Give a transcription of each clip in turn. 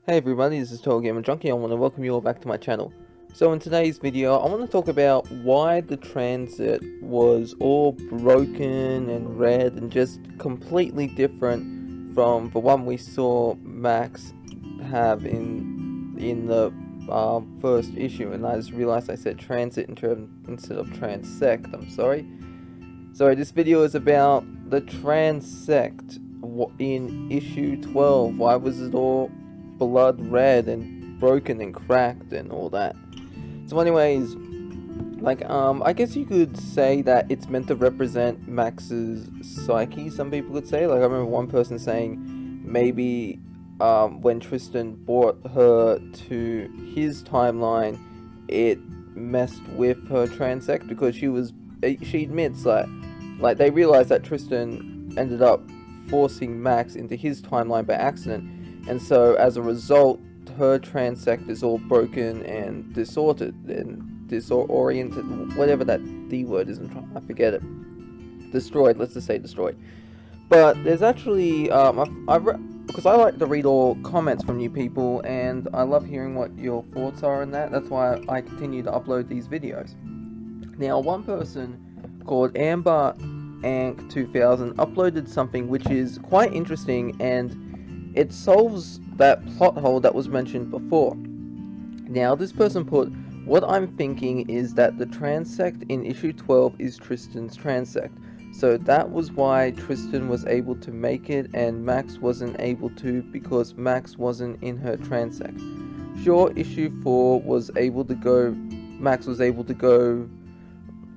Hey everybody, this is TotalGamerJunkie. I want to welcome you all back to my channel. So in today's video, I want to talk about why the Transit was all broken and red and just completely different from the one we saw Max have in the first issue. And I just realized I said Transit instead of Transect. I'm sorry. So this video is about the Transect in issue 12. Why was it all blood red and broken and cracked and all that? So anyways, I guess you could say that it's meant to represent Max's psyche, some people could say. Like, I remember one person saying maybe when Tristan brought her to his timeline, it messed with her transect, because she admits like they realized that Tristan ended up forcing Max into his timeline by accident, and so as a result, her transect is all broken and distorted and disoriented, whatever that D word is. I forget it. Destroyed. Let's just say destroyed. But there's actually because I like to read all comments from you people, and I love hearing what your thoughts are on that. That's why I continue to upload these videos. Now, one person called Amber Ank 2000 uploaded something which is quite interesting, and it solves that plot hole that was mentioned before. Now, this person put, what I'm thinking is that the transect in issue 12 is Tristan's transect. So that was why Tristan was able to make it and Max wasn't able to, because Max wasn't in her transect. Sure, issue 4 was able to go, Max was able to go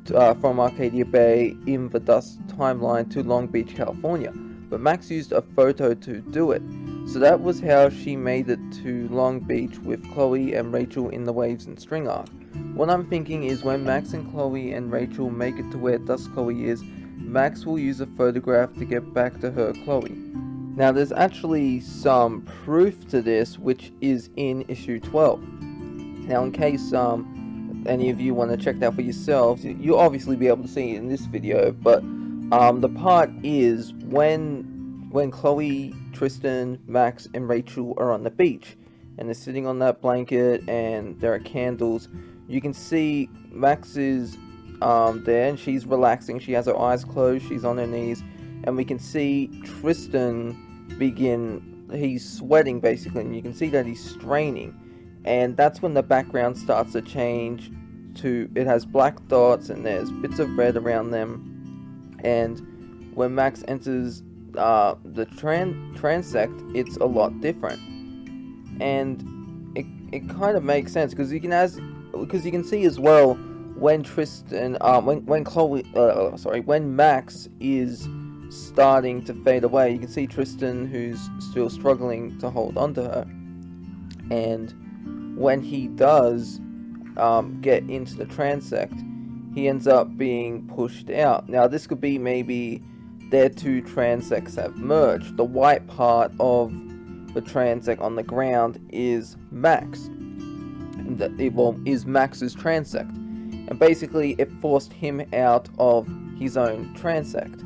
from Arcadia Bay in the Dust timeline to Long Beach, California, but Max used a photo to do it. So that was how she made it to Long Beach with Chloe and Rachel in the Waves and String arc. What I'm thinking is when Max and Chloe and Rachel make it to where Dust Chloe is, Max will use a photograph to get back to her Chloe. Now there's actually some proof to this, which is in issue 12. Now in case any of you want to check that for yourselves, you'll obviously be able to see it in this video, but the part is when Chloe, Tristan, Max, and Rachel are on the beach, and they're sitting on that blanket, and there are candles. You can see Max is there, and she's relaxing. She has her eyes closed. She's on her knees, and we can see Tristan he's sweating basically, and you can see that he's straining. And that's when the background starts to change to, it has black dots and there's bits of red around them. And when Max enters the transect, it's a lot different. And it kind of makes sense, because you can see as well when Tristan when Max is starting to fade away, you can see Tristan, who's still struggling to hold on to her. And when he does get into the transect, he ends up being pushed out. Now this could be maybe their two transects have merged. The white part of the transect on the ground is Max, is Max's transect, and basically it forced him out of his own transect.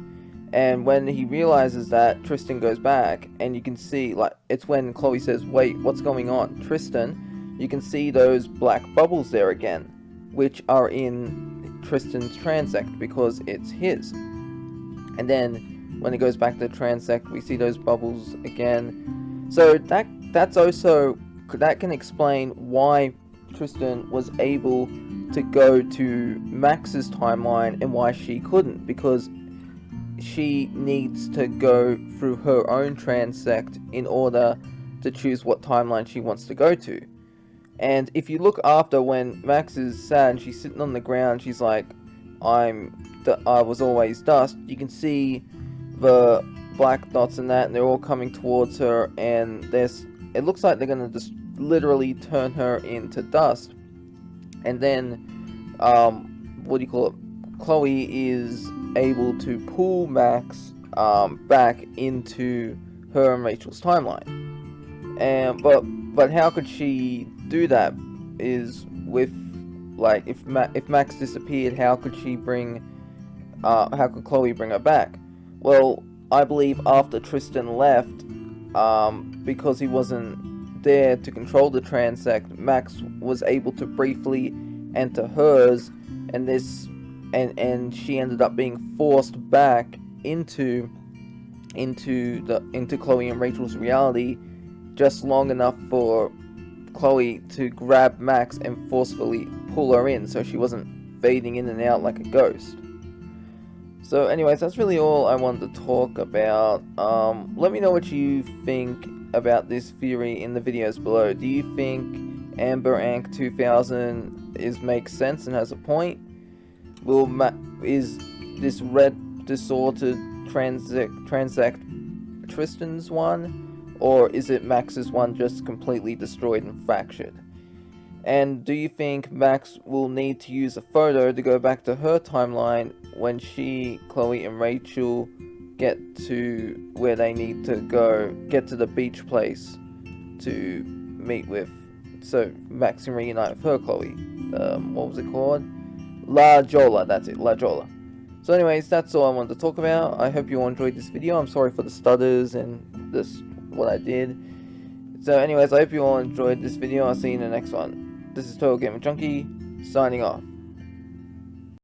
And when he realizes that, Tristan goes back, and you can see, like, it's when Chloe says, wait, what's going on, Tristan? You can see those black bubbles there again, which are in Tristan's transect because it's his. And then when it goes back to the transect, we see those bubbles again. So that can explain why Tristan was able to go to Max's timeline and why she couldn't, because she needs to go through her own transect in order to choose what timeline she wants to go to. And if you look after, when Max is sad and she's sitting on the ground, she's like, I was always dust. You can see the black dots and that, and they're all coming towards her, and it looks like they're gonna just literally turn her into dust. And then Chloe is able to pull Max back into her and Rachel's timeline. And but how could she do that? Is with, like, if Max disappeared, how could Chloe bring her back? Well, I believe after Tristan left, because he wasn't there to control the Transect, Max was able to briefly enter hers, and she ended up being forced back into Chloe and Rachel's reality just long enough for Chloe to grab Max and forcefully pull her in so she wasn't fading in and out like a ghost. So anyways, that's really all I wanted to talk about. Let me know what you think about this theory in the videos below. Do you think Amber Ank 2000 makes sense and has a point? Is this red distorted Transect Tristan's one, or is it Max's one just completely destroyed and fractured? And do you think Max will need to use a photo to go back to her timeline when Chloe and Rachel get to where they need to go, get to the beach place to meet with, so Max can reunite with her Chloe? What was it called? La Jolla, that's it, La Jolla. So anyways, that's all I wanted to talk about. I hope you all enjoyed this video. I'm sorry for the stutters and what I did. So anyways, I hope you all enjoyed this video. I'll see you in the next one. This is TotalGamerJunkie, signing off.